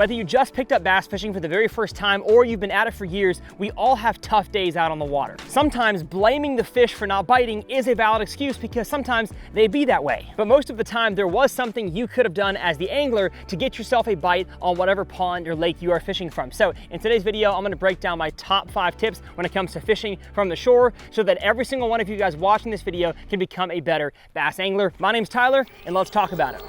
Whether you just picked up bass fishing for the very first time or you've been at it for years, we all have tough days out on the water. Sometimes blaming the fish for not biting is a valid excuse because sometimes they be that way. But most of the time there was something you could have done as the angler to get yourself a bite on whatever pond or lake you are fishing from. So in today's video, I'm gonna break down my top 5 tips when it comes to fishing from the shore so that every single one of you guys watching this video can become a better bass angler. My name's Tyler, and let's talk about it.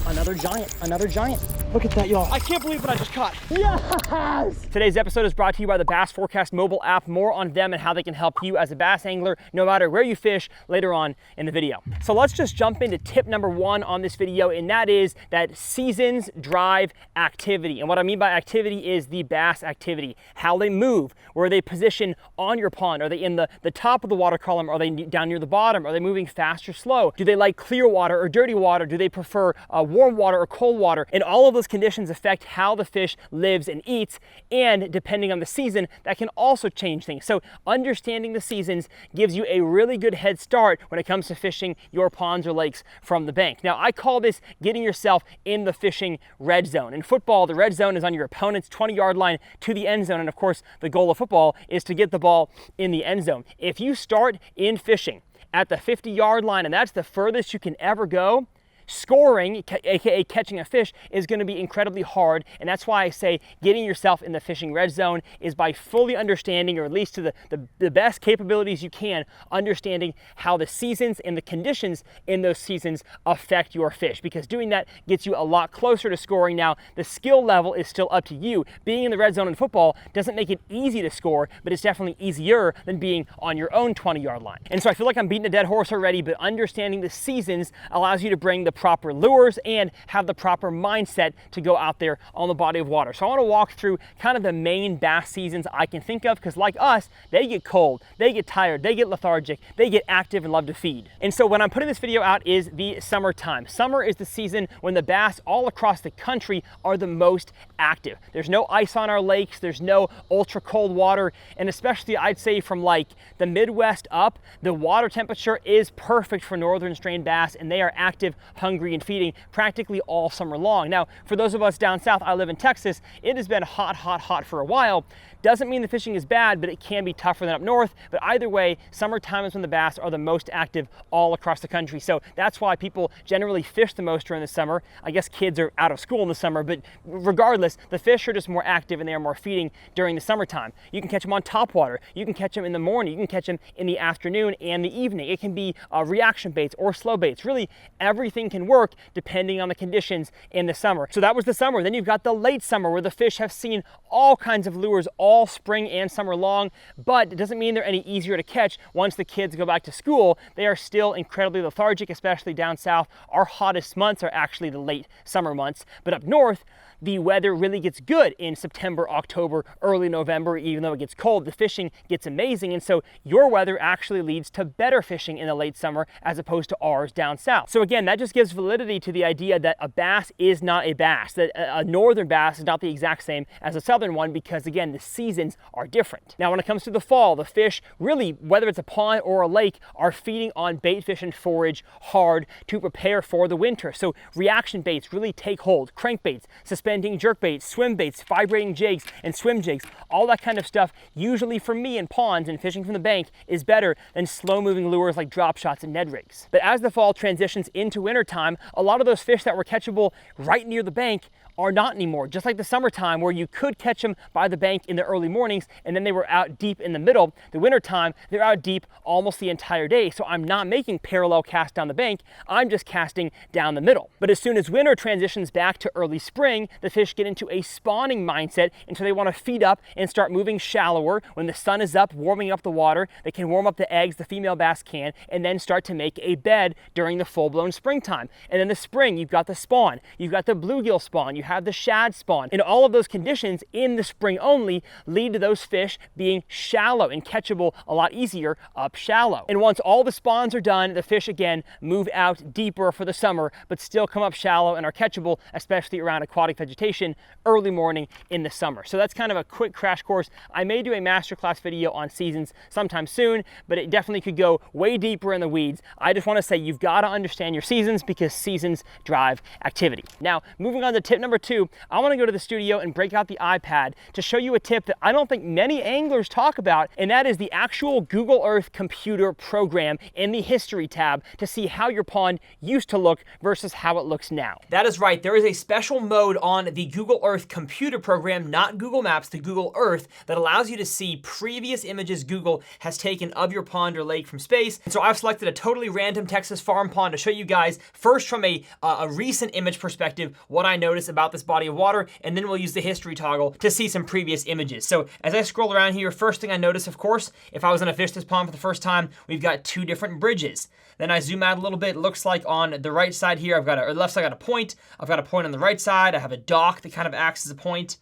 Another giant, another giant. Look at that, y'all. I can't believe what I just caught. Yes! Today's episode is brought to you by the Bass Forecast mobile app. More on them and how they can help you as a bass angler, no matter where you fish, later on in the video. So let's just jump into tip number 1 on this video, and that is that seasons drive activity. And what I mean by activity is the bass activity, how they move, where they position on your pond. Are they in the top of the water column? Are they down near the bottom? Are they moving fast or slow? Do they like clear water or dirty water? Do they prefer warm water or cold water? And all of those conditions affect how the fish lives and eats, and depending on the season, that can also change things. So understanding the seasons gives you a really good head start when it comes to fishing your ponds or lakes from the bank. Now, I call this getting yourself in the fishing red zone. In football, the red zone is on your opponent's 20-yard line to the end zone, and of course, the goal of football is to get the ball in the end zone. If you start in fishing at the 50-yard line, and that's the furthest you can ever go, scoring, aka catching a fish, is going to be incredibly hard. And that's why I say getting yourself in the fishing red zone is by fully understanding, or at least to the best capabilities you can, understanding how the seasons and the conditions in those seasons affect your fish, because doing that gets you a lot closer to scoring. Now, the skill level is still up to you. Being in the red zone in football doesn't make it easy to score, but it's definitely easier than being on your own 20-yard line. And so I feel like I'm beating a dead horse already, but understanding the seasons allows you to bring the proper lures and have the proper mindset to go out there on the body of water. So I want to walk through kind of the main bass seasons I can think of, because like us, they get cold, they get tired, they get lethargic, they get active and love to feed. And so when I'm putting this video out is the summertime. Summer is the season when the bass all across the country are the most active. There's no ice on our lakes, there's no ultra cold water, and especially I'd say from like the Midwest up, the water temperature is perfect for northern strain bass, and they are active, hungry, and feeding practically all summer long. Now, for those of us down south, I live in Texas, it has been hot for a while. Doesn't mean the fishing is bad, but it can be tougher than up north. But either way, summertime is when the bass are the most active all across the country. So that's why people generally fish the most during the summer. I guess kids are out of school in the summer, but regardless, the fish are just more active and they are more feeding during the summertime. You can catch them on top water. You can catch them in the morning. You can catch them in the afternoon and the evening. It can be reaction baits or slow baits. Really, everything can work depending on the conditions in the summer. So that was the summer. Then you've got the late summer where the fish have seen all kinds of lures all spring and summer long, but it doesn't mean they're any easier to catch once the kids go back to school. They are still incredibly lethargic, especially down south. Our hottest months are actually the late summer months, but up north, the weather really gets good in September, October, early November. Even though it gets cold, the fishing gets amazing. And so your weather actually leads to better fishing in the late summer as opposed to ours down south. So again, that just gives validity to the idea that a bass is not a bass, that a northern bass is not the exact same as a southern one, because again, the seasons are different. Now, when it comes to the fall, the fish really, whether it's a pond or a lake, are feeding on bait fish and forage hard to prepare for the winter. So reaction baits really take hold. Crankbaits, suspending jerkbaits, swim baits, vibrating jigs, and swim jigs, all that kind of stuff, usually for me in ponds and fishing from the bank, is better than slow-moving lures like drop shots and Ned rigs. But as the fall transitions into wintertime, a lot of those fish that were catchable right near the bank are not anymore. Just like the summertime, where you could catch them by the bank in the early mornings and then they were out deep in the middle, the wintertime, they're out deep almost the entire day. So I'm not making parallel casts down the bank, I'm just casting down the middle. But as soon as winter transitions back to early spring, the fish get into a spawning mindset, and so they want to feed up and start moving shallower. When the sun is up, warming up the water, they can warm up the eggs, the female bass can, and then start to make a bed during the full-blown springtime. And then the spring, you've got the spawn, you've got the bluegill spawn, you have the shad spawn, and all of those conditions in the spring only lead to those fish being shallow and catchable a lot easier up shallow. And once all the spawns are done, the fish again move out deeper for the summer, but still come up shallow and are catchable, especially around aquatic vegetation early morning in the summer. So that's kind of a quick crash course. I may do a masterclass video on seasons sometime soon, but it definitely could go way deeper in the weeds. I just want to say you've got to understand your seasons, because seasons drive activity. Now, moving on to tip number 2, I want to go to the studio and break out the iPad to show you a tip that I don't think many anglers talk about, and that is the actual Google Earth computer program in the history tab to see how your pond used to look versus how it looks now. That is right, there is a special mode on the Google Earth computer program, not Google Maps, the Google Earth, that allows you to see previous images Google has taken of your pond or lake from space. And so I've selected a totally random Texas farm pond to show you guys first from a recent image perspective what I noticed about this body of water, and then we'll use the history toggle to see some previous images. So as I scroll around here, first thing I notice, of course, if I was gonna fish this pond for the first time, we've got 2 different bridges. Then I zoom out a little bit, it looks like on the right side here, or left side, I got a point. I've got a point on the right side. I have a dock that kind of acts as a point.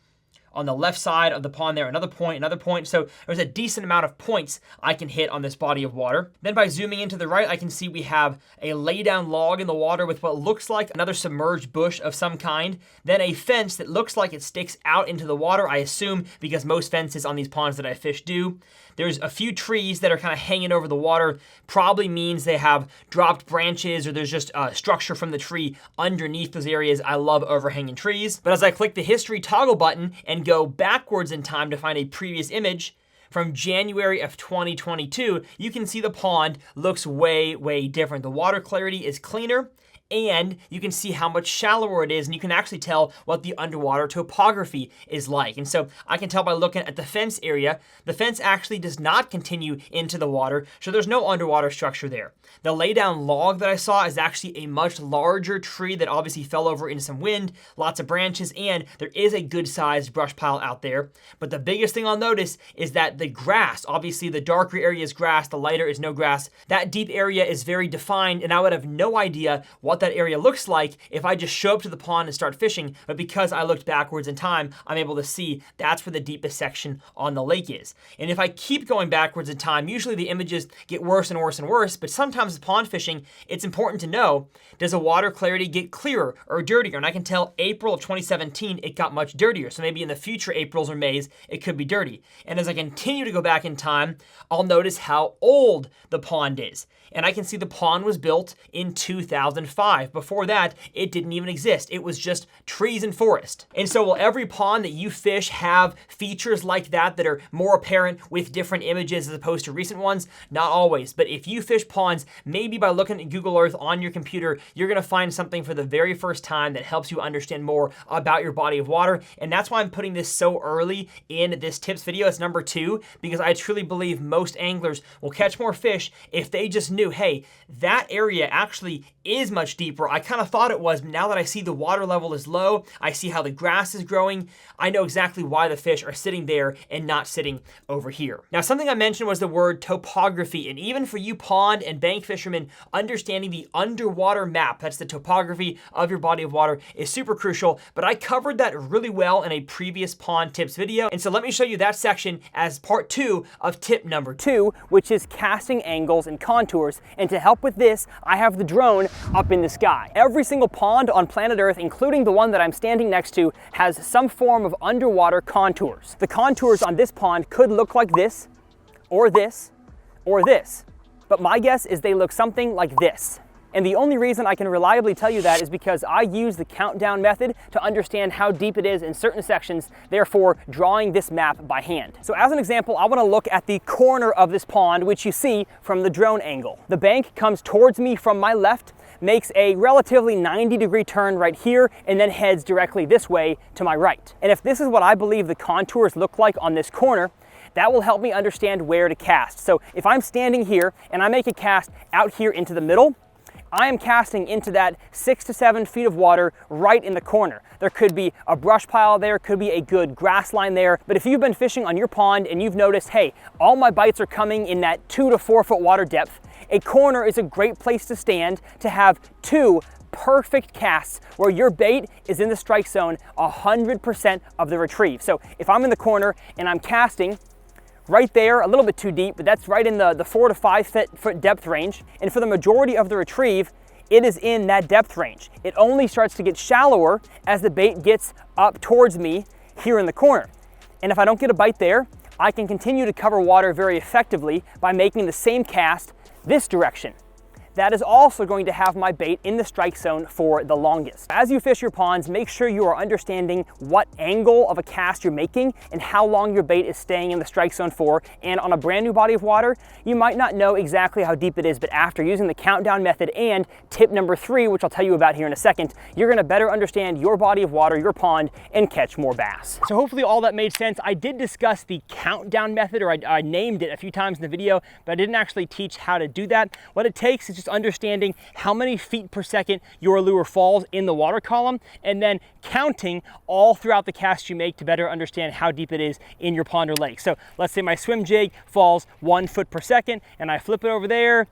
On the left side of the pond there, another point, another point. So there's a decent amount of points I can hit on this body of water. Then by zooming into the right, I can see we have a laydown log in the water with what looks like another submerged bush of some kind. Then a fence that looks like it sticks out into the water, I assume, because most fences on these ponds that I fish do. There's a few trees that are kind of hanging over the water. Probably means they have dropped branches or there's just structure from the tree underneath those areas. I love overhanging trees. But as I click the history toggle button and go backwards in time to find a previous image, from January of 2022, you can see the pond looks way, way different. The water clarity is cleaner, and you can see how much shallower it is, and you can actually tell what the underwater topography is like. And so I can tell by looking at the fence area, the fence actually does not continue into the water, so there's no underwater structure there. The laydown log that I saw is actually a much larger tree that obviously fell over into some wind, lots of branches, and there is a good sized brush pile out there. But the biggest thing I'll notice is that the grass, obviously the darker area is grass, the lighter is no grass. That deep area is very defined, and I would have no idea what that area looks like if I just show up to the pond and start fishing, but because I looked backwards in time, I'm able to see that's where the deepest section on the lake is. And if I keep going backwards in time, usually the images get worse and worse and worse, but sometimes with pond fishing, it's important to know, does the water clarity get clearer or dirtier? And I can tell April of 2017, it got much dirtier. So maybe in the future Aprils or Mays, it could be dirty. And as I continue to go back in time, I'll notice how old the pond is. And I can see the pond was built in 2005. Before that, it didn't even exist. It was just trees and forest. And so will every pond that you fish have features like that that are more apparent with different images as opposed to recent ones? Not always. But if you fish ponds, maybe by looking at Google Earth on your computer, you're gonna find something for the very first time that helps you understand more about your body of water. And that's why I'm putting this so early in this tips video. It's number 2, because I truly believe most anglers will catch more fish if they just knew, hey, that area actually is much deeper. I kind of thought it was, but now that I see the water level is low, I see how the grass is growing, I know exactly why the fish are sitting there and not sitting over here. Now, something I mentioned was the word topography, and even for you pond and bank fishermen, understanding the underwater map, that's the topography of your body of water, is super crucial, but I covered that really well in a previous pond tips video, and so let me show you that section as part 2 of tip number 2, which is casting angles and contours. And to help with this, I have the drone up in the sky. Every single pond on planet Earth, including the one that I'm standing next to, has some form of underwater contours. The contours on this pond could look like this, or this, or this. But my guess is they look something like this. And the only reason I can reliably tell you that is because I use the countdown method to understand how deep it is in certain sections, therefore drawing this map by hand. So as an example, I want to look at the corner of this pond, which you see from the drone angle. The bank comes towards me from my left, makes a relatively 90-degree turn right here, and then heads directly this way to my right. And if this is what I believe the contours look like on this corner, that will help me understand where to cast. So if I'm standing here and I make a cast out here into the middle, I am casting into that 6 to 7 feet of water right in the corner. There could be a brush pile there, could be a good grass line there, but if you've been fishing on your pond and you've noticed, hey, all my bites are coming in that 2 to 4 foot water depth, a corner is a great place to stand to have 2 perfect casts where your bait is in the strike zone 100% of the retrieve. So if I'm in the corner and I'm casting, right there, a little bit too deep, but that's right in the 4 to 5 foot depth range. And for the majority of the retrieve, it is in that depth range. It only starts to get shallower as the bait gets up towards me here in the corner. And if I don't get a bite there, I can continue to cover water very effectively by making the same cast this direction. that is also going to have my bait in the strike zone for the longest. As you fish your ponds, make sure you are understanding what angle of a cast you're making and how long your bait is staying in the strike zone for. And on a brand new body of water, you might not know exactly how deep it is, but after using the countdown method and tip number 3, which I'll tell you about here in a second, you're gonna better understand your body of water, your pond, and catch more bass. So hopefully all that made sense. I did discuss the countdown method, or I named it a few times in the video, but I didn't actually teach how to do that. What it takes is just understanding how many feet per second your lure falls in the water column, and then counting all throughout the cast you make to better understand how deep it is in your pond or lake. So let's say my swim jig falls 1 foot per second, and I flip it over there,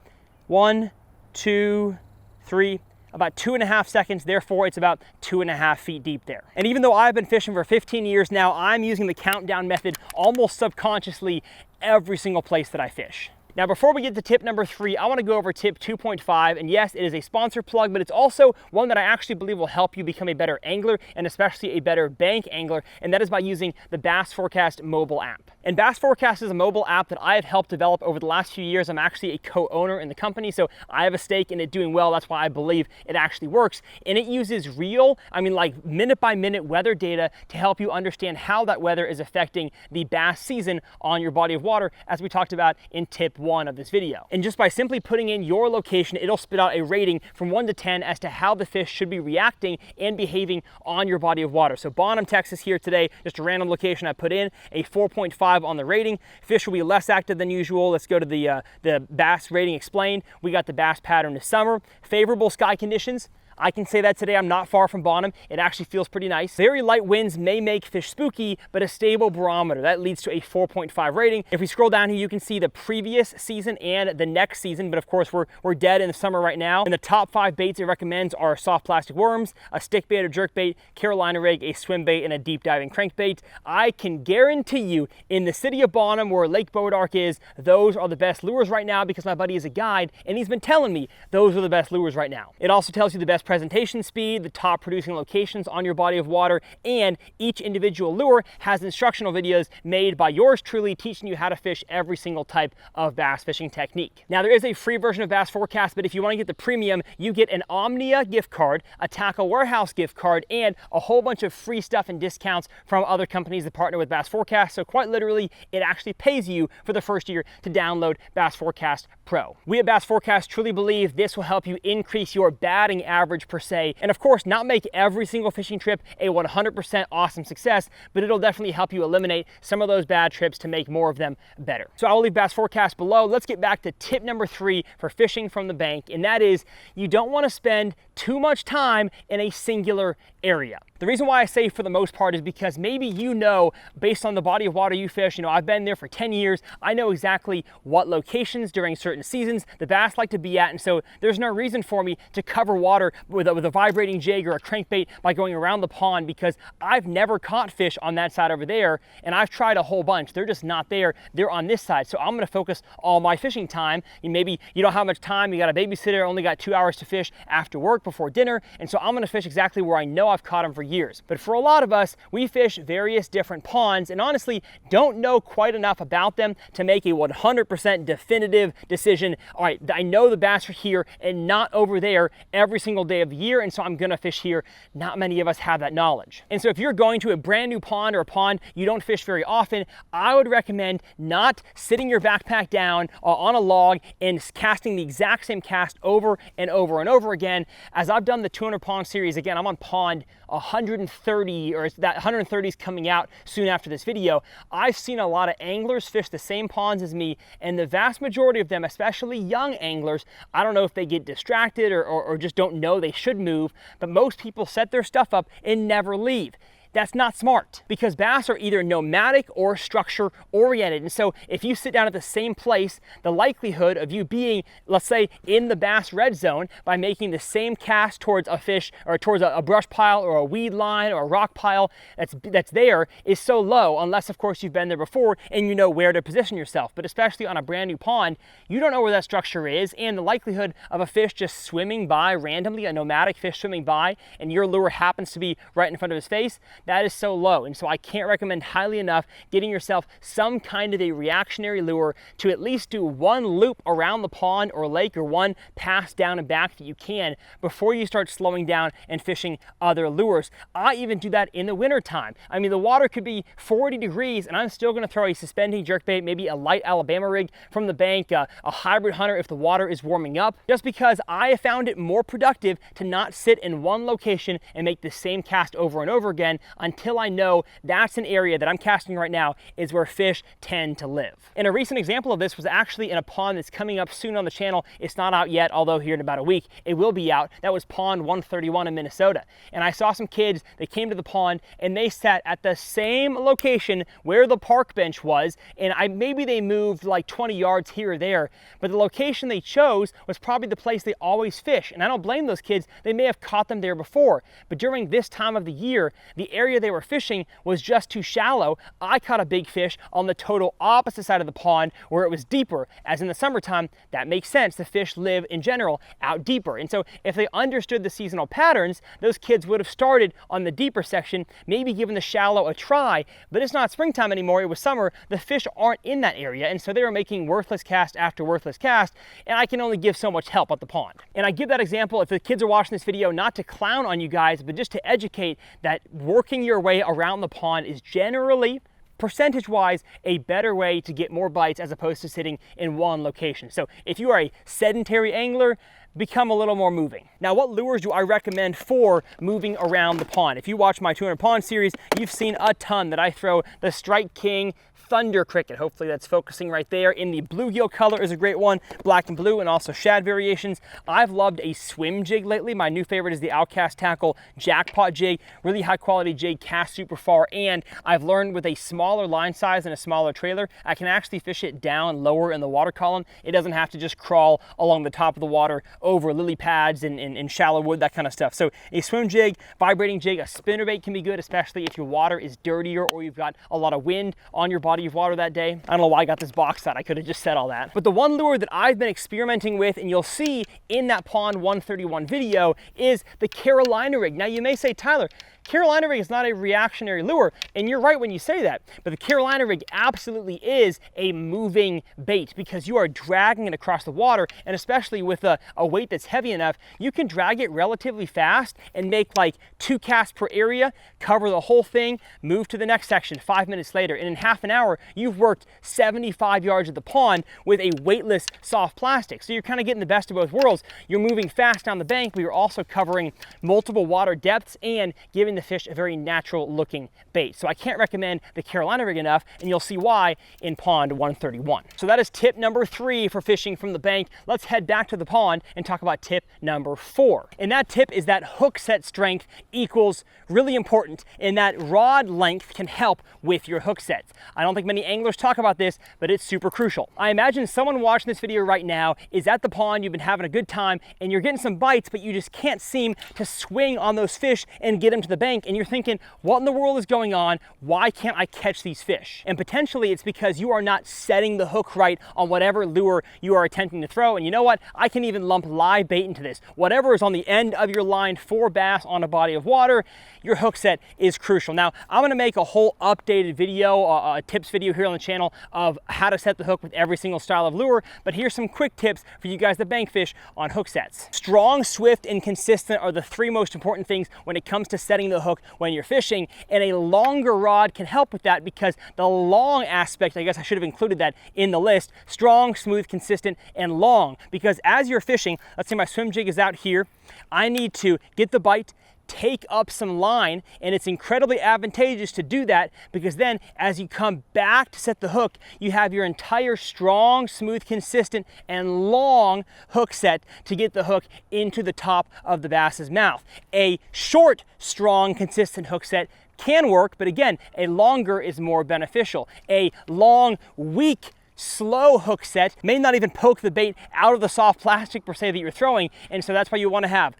1, 2, 3, about 2.5 seconds, therefore it's about 2.5 feet deep there. And even though I've been fishing for 15 years now, I'm using the countdown method almost subconsciously every single place that I fish. Now, before we get to tip number 3, I want to go over tip 2.5, and yes, it is a sponsor plug, but it's also one that I actually believe will help you become a better angler, and especially a better bank angler, and that is by using the Bass Forecast mobile app. And Bass Forecast is a mobile app that I have helped develop over the last few years. I'm actually a co-owner in the company, so I have a stake in it doing well. That's why I believe it actually works. And it uses real, like minute by minute weather data to help you understand how that weather is affecting the bass season on your body of water, as we talked about in tip 1 of this video. And just by simply putting in your location, it'll spit out a rating from 1 to 10 as to how the fish should be reacting and behaving on your body of water. So Bonham, Texas here today, just a random location I put in, a 4.5 on the rating. Fish will be less active than usual. Let's go to the bass rating explained. We got the bass pattern this summer. Favorable sky conditions. I can say that today. I'm not far from Bonham. It actually feels pretty nice. Very light winds may make fish spooky, but a stable barometer. That leads to a 4.5 rating. If we scroll down here, you can see the previous season and the next season, but of course we're dead in the summer right now. And the top 5 baits it recommends are soft plastic worms, a stick bait or jerk bait, Carolina rig, a swim bait, and a deep diving crankbait. I can guarantee you in the city of Bonham, where Lake Bodark is, those are the best lures right now, because my buddy is a guide and he's been telling me those are the best lures right now. It also tells you the best presentation speed, the top producing locations on your body of water, and each individual lure has instructional videos made by yours truly teaching you how to fish every single type of bass fishing technique. Now, there is a free version of Bass Forecast, but if you want to get the premium, you get an Omnia gift card, a Tackle Warehouse gift card, and a whole bunch of free stuff and discounts from other companies that partner with Bass Forecast. So quite literally, it actually pays you for the first year to download Bass Forecast Pro. We at Bass Forecast truly believe this will help you increase your batting average per se, and of course not make every single fishing trip a 100% awesome success, but it'll definitely help you eliminate some of those bad trips to make more of them better. So I will leave Bass Forecast below. Let's get back to tip number 3 for fishing from the bank, and that is you don't want to spend too much time in a singular area. The reason why I say for the most part is because maybe you know, based on the body of water you fish, I've been there for 10 years, I know exactly what locations during certain seasons the bass like to be at, and so there's no reason for me to cover water with a vibrating jig or a crankbait by going around the pond, because I've never caught fish on that side over there, and I've tried a whole bunch. They're just not there. They're on this side. So I'm going to focus all my fishing time. And maybe you don't have much time. You got a babysitter, only got 2 hours to fish after work before dinner, and so I'm going to fish exactly where I know I've caught them for years. But for a lot of us, we fish various different ponds and honestly don't know quite enough about them to make a 100% definitive decision. All right, I know the bass are here and not over there every single day of the year, and so I'm gonna fish here. Not many of us have that knowledge. And so if you're going to a brand new pond or a pond you don't fish very often, I would recommend not sitting your backpack down on a log and casting the exact same cast over and over and over again. As I've done the 200 pond series, again, I'm on pond 130, or that 130 is coming out soon after this video. I've seen a lot of anglers fish the same ponds as me, and the vast majority of them, especially young anglers, I don't know if they get distracted or just don't know they should move, but most people set their stuff up and never leave. That's not smart, because bass are either nomadic or structure oriented. And so if you sit down at the same place, the likelihood of you being, let's say, in the bass red zone by making the same cast towards a fish or towards a brush pile or a weed line or a rock pile that's there is so low, unless of course you've been there before and you know where to position yourself. But especially on a brand new pond, you don't know where that structure is, and the likelihood of a fish just swimming by randomly, a nomadic fish swimming by, and your lure happens to be right in front of his face, that is so low. And so I can't recommend highly enough getting yourself some kind of a reactionary lure to at least do one loop around the pond or lake, or one pass down and back that you can before you start slowing down and fishing other lures. I even do that in the winter time. I mean, the water could be 40 degrees and I'm still gonna throw a suspending jerkbait, maybe a light Alabama rig from the bank, a hybrid hunter if the water is warming up, just because I have found it more productive to not sit in one location and make the same cast over and over again until I know that's an area that I'm casting right now is where fish tend to live. And a recent example of this was actually in a pond that's coming up soon on the channel. It's not out yet, although here in about a week it will be out. That was pond 131 in Minnesota. And I saw some kids, they came to the pond and they sat at the same location where the park bench was, and maybe they moved like 20 yards here or there, but the location they chose was probably the place they always fish. And I don't blame those kids, they may have caught them there before, but during this time of the year, the area they were fishing was just too shallow. I caught a big fish on the total opposite side of the pond where it was deeper, as in the summertime, that makes sense. The fish live in general out deeper. And so if they understood the seasonal patterns, those kids would have started on the deeper section, maybe given the shallow a try, but it's not springtime anymore, it was summer, the fish aren't in that area, and so they were making worthless cast after worthless cast, and I can only give so much help at the pond. And I give that example if the kids are watching this video, not to clown on you guys, but just to educate that working your way around the pond is generally, percentage-wise, a better way to get more bites as opposed to sitting in one location. So if you are a sedentary angler, become a little more moving. Now, what lures do I recommend for moving around the pond? If you watch my 200 Pond series, you've seen a ton that I throw the Strike King Thunder Cricket. Hopefully that's focusing right there. In the bluegill color is a great one, black and blue, and also shad variations. I've loved a swim jig lately. My new favorite is the Outcast Tackle Jackpot jig. Really high quality jig, casts super far, and I've learned with a smaller line size and a smaller trailer, I can actually fish it down lower in the water column. It doesn't have to just crawl along the top of the water over lily pads and shallow wood, that kind of stuff. So a swim jig, vibrating jig, a spinnerbait can be good, especially if your water is dirtier or you've got a lot of wind on your body of water that day. I don't know why I got this box out. I could have just said all that. But the one lure that I've been experimenting with, and you'll see in that Pond 131 video, is the Carolina rig. Now you may say, Tyler, Carolina rig is not a reactionary lure, and you're right when you say that, but the Carolina rig absolutely is a moving bait because you are dragging it across the water, and especially with a weight that's heavy enough, you can drag it relatively fast and make like 2 casts per area, cover the whole thing, move to the next section 5 minutes later, and in half an hour, you've worked 75 yards of the pond with a weightless soft plastic. So you're kind of getting the best of both worlds. You're moving fast down the bank, but you're also covering multiple water depths and giving the fish a very natural looking bait. So I can't recommend the Carolina rig enough, and you'll see why in Pond 131. So that is tip number 3 for fishing from the bank. Let's head back to the pond and talk about tip number 4. And that tip is that hook set strength equals really important, and that rod length can help with your hook sets. I don't think many anglers talk about this, but it's super crucial. I imagine someone watching this video right now is at the pond, you've been having a good time, and you're getting some bites, but you just can't seem to swing on those fish and get them to the bank, and you're thinking, what in the world is going on? Why can't I catch these fish? And potentially it's because you are not setting the hook right on whatever lure you are attempting to throw. And you know what? I can even lump live bait into this. Whatever is on the end of your line for bass on a body of water, your hook set is crucial. Now, I'm gonna make a whole updated video, a tips video here on the channel of how to set the hook with every single style of lure, but here's some quick tips for you guys that bank fish on hook sets. Strong, swift, and consistent are the 3 most important things when it comes to setting the hook when you're fishing, and a longer rod can help with that because the long aspect, I guess I should have included that in the list, strong, smooth, consistent, and long, because as you're fishing, let's say my swim jig is out here, I need to get the bite, take up some line, and it's incredibly advantageous to do that because then as you come back to set the hook, you have your entire strong, smooth, consistent, and long hook set to get the hook into the top of the bass's mouth. A short, strong, consistent hook set can work, but again, a longer is more beneficial. A long, weak, slow hook set may not even poke the bait out of the soft plastic per se that you're throwing, and so that's why you want to have,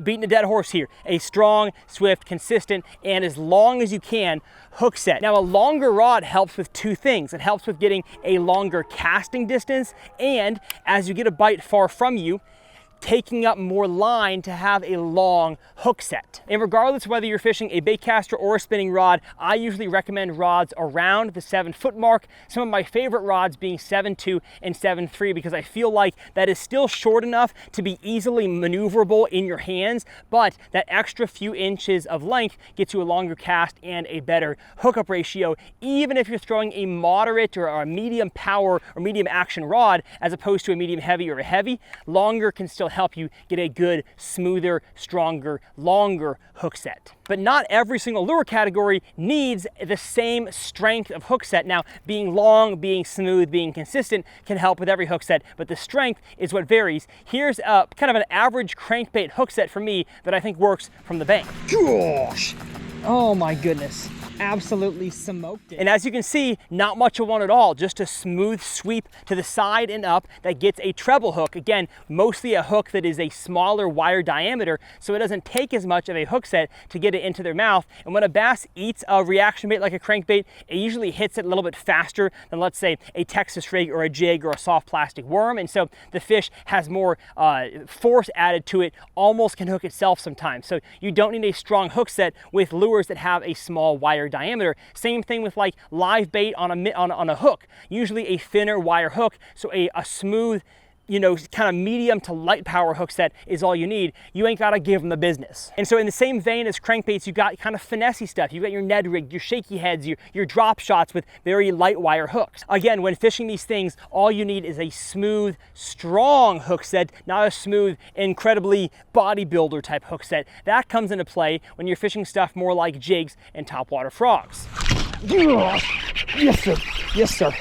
beating a dead horse here, a strong, swift, consistent, and as long as you can hook set. Now, a longer rod helps with 2 things. It helps with getting a longer casting distance, and as you get a bite far from you, taking up more line to have a long hook set. And regardless of whether you're fishing a bait caster or a spinning rod, I usually recommend rods around the 7-foot mark. Some of my favorite rods being 7.2 and 7.3 because I feel like that is still short enough to be easily maneuverable in your hands, but that extra few inches of length gets you a longer cast and a better hookup ratio, even if you're throwing a moderate or a medium power or medium action rod as opposed to a medium heavy or a heavy. Longer can still help you get a good, smoother, stronger, longer hook set. But not every single lure category needs the same strength of hook set. Now, being long, being smooth, being consistent can help with every hook set, but the strength is what varies. Here's a kind of an average crankbait hook set for me that I think works from the bank. Gosh! Oh my goodness. Absolutely smoked it. And as you can see, not much of one at all, just a smooth sweep to the side and up that gets a treble hook. Again, mostly a hook that is a smaller wire diameter, so it doesn't take as much of a hook set to get it into their mouth. And when a bass eats a reaction bait like a crankbait, it usually hits it a little bit faster than, let's say, a Texas rig or a jig or a soft plastic worm. And so the fish has more force added to it, almost can hook itself sometimes. So you don't need a strong hook set with lures that have a small wire diameter. Same thing with like live bait on a hook. Usually a thinner wire hook, so a smooth, you know, kind of medium to light power hook set is all you need. You ain't gotta give them the business. And so in the same vein as crankbaits, you got kind of finessey stuff. You got your Ned rig, your shaky heads, your drop shots with very light wire hooks. Again, when fishing these things, all you need is a smooth, strong hook set, not a smooth, incredibly bodybuilder type hook set. That comes into play when you're fishing stuff more like jigs and topwater frogs. Yes, sir. Yes, sir.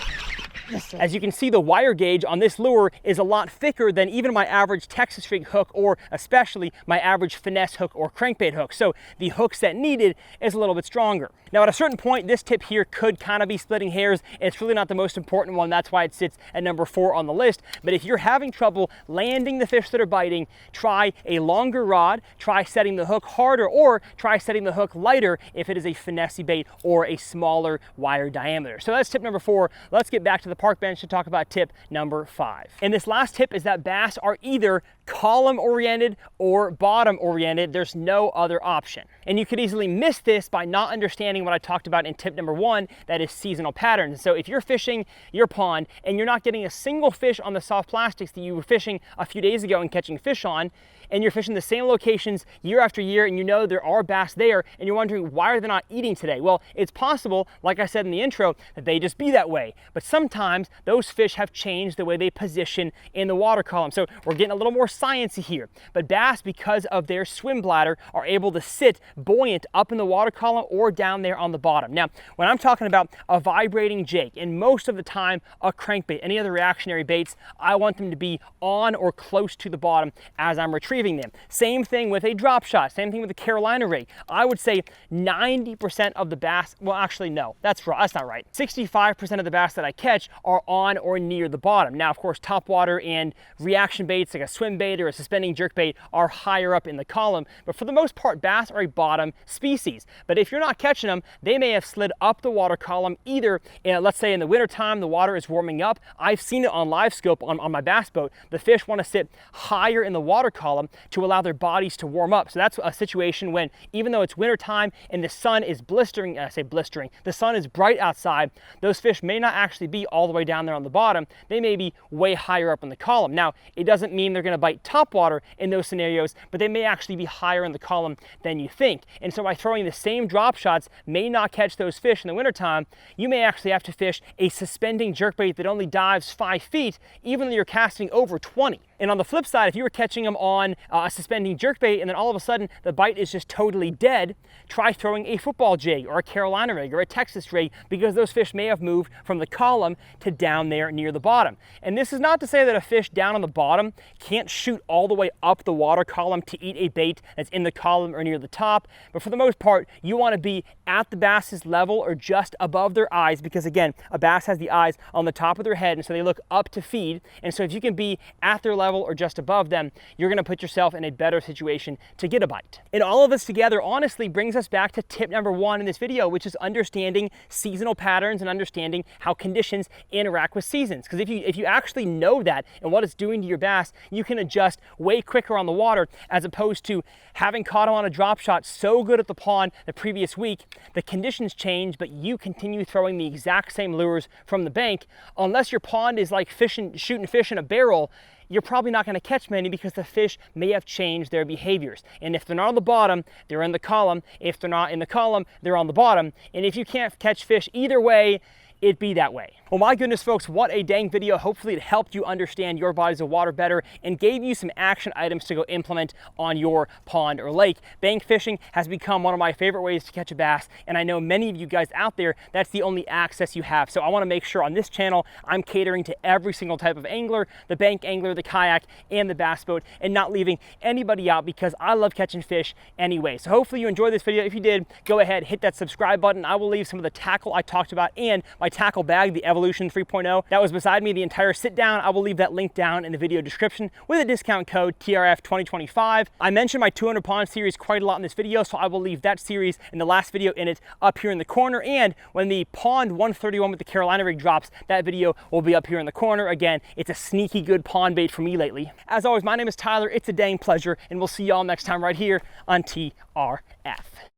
As you can see, the wire gauge on this lure is a lot thicker than even my average Texas rig hook, or especially my average finesse hook or crankbait hook. So the hook set needed is a little bit stronger. Now at a certain point, this tip here could kind of be splitting hairs. It's really not the most important one. That's why it sits at number 4 on the list. But if you're having trouble landing the fish that are biting, try a longer rod, try setting the hook harder, or try setting the hook lighter if it is a finessey bait or a smaller wire diameter. So that's tip number 4. Let's get back to the park bench to talk about tip number 5. And this last tip is that bass are either column oriented or bottom oriented. There's no other option. And you could easily miss this by not understanding what I talked about in tip number 1, that is seasonal patterns. So if you're fishing your pond and you're not getting a single fish on the soft plastics that you were fishing a few days ago and catching fish on, and you're fishing the same locations year after year, and you know there are bass there, and you're wondering why are they not eating today? Well, it's possible, like I said in the intro, that they just be that way. But sometimes those fish have changed the way they position in the water column. So we're getting a little more sciencey here. But bass, because of their swim bladder, are able to sit buoyant up in the water column or down there on the bottom. Now, when I'm talking about a vibrating jig, and most of the time a crankbait, any other reactionary baits, I want them to be on or close to the bottom as I'm retrieving them. Same thing with a drop shot, same thing with a Carolina rig. I would say 90% of the bass, well actually no, that's not right. 65% of the bass that I catch are on or near the bottom. Now of course topwater and reaction baits like a swim bait or a suspending jerk bait are higher up in the column, but for the most part bass are a bottom species. But if you're not catching them, they may have slid up the water column either, let's say in the winter time the water is warming up. I've seen it on live scope on my bass boat. The fish want to sit higher in the water column to allow their bodies to warm up. So that's a situation when, even though it's winter time and the sun is blistering, I say blistering, the sun is bright outside, those fish may not actually be all the way down there on the bottom. They may be way higher up in the column. Now, it doesn't mean they're going to bite topwater in those scenarios, but they may actually be higher in the column than you think. And so by throwing the same drop shots may not catch those fish in the wintertime, you may actually have to fish a suspending jerkbait that only dives 5 feet, even though you're casting over 20. And on the flip side, if you were catching them on a suspending jerkbait and then all of a sudden the bite is just totally dead, try throwing a football jig or a Carolina rig or a Texas rig, because those fish may have moved from the column to down there near the bottom. And this is not to say that a fish down on the bottom can't shoot all the way up the water column to eat a bait that's in the column or near the top, but for the most part, you want to be at the bass's level or just above their eyes, because again, a bass has the eyes on the top of their head, and so they look up to feed. And so if you can be at their level level or just above them, you're gonna put yourself in a better situation to get a bite. And all of this together honestly brings us back to tip number 1 in this video, which is understanding seasonal patterns and understanding how conditions interact with seasons. Because if you actually know that and what it's doing to your bass, you can adjust way quicker on the water, as opposed to having caught them on a drop shot so good at the pond the previous week, the conditions change, but you continue throwing the exact same lures from the bank. Unless your pond is like shooting fish in a barrel, you're probably not going to catch many because the fish may have changed their behaviors. And if they're not on the bottom, they're in the column. If they're not in the column, they're on the bottom. And if you can't catch fish either way, it'd be that way. Well, my goodness, folks, what a dang video. Hopefully it helped you understand your bodies of water better and gave you some action items to go implement on your pond or lake. Bank fishing has become one of my favorite ways to catch a bass, and I know many of you guys out there, that's the only access you have. So I wanna make sure on this channel, I'm catering to every single type of angler, the bank angler, the kayak, and the bass boat, and not leaving anybody out, because I love catching fish anyway. So hopefully you enjoyed this video. If you did, go ahead, hit that subscribe button. I will leave some of the tackle I talked about and my tackle bag, the Evolution 3.0, that was beside me the entire sit down. I will leave that link down in the video description with a discount code TRF2025. I mentioned my 200 pond series quite a lot in this video, so I will leave that series and the last video in it up here in the corner. And when the pond 131 with the Carolina rig drops, that video will be up here in the corner. Again, it's a sneaky good pond bait for me lately. As always, my name is Tyler. It's a dang pleasure, and we'll see y'all next time right here on TRF.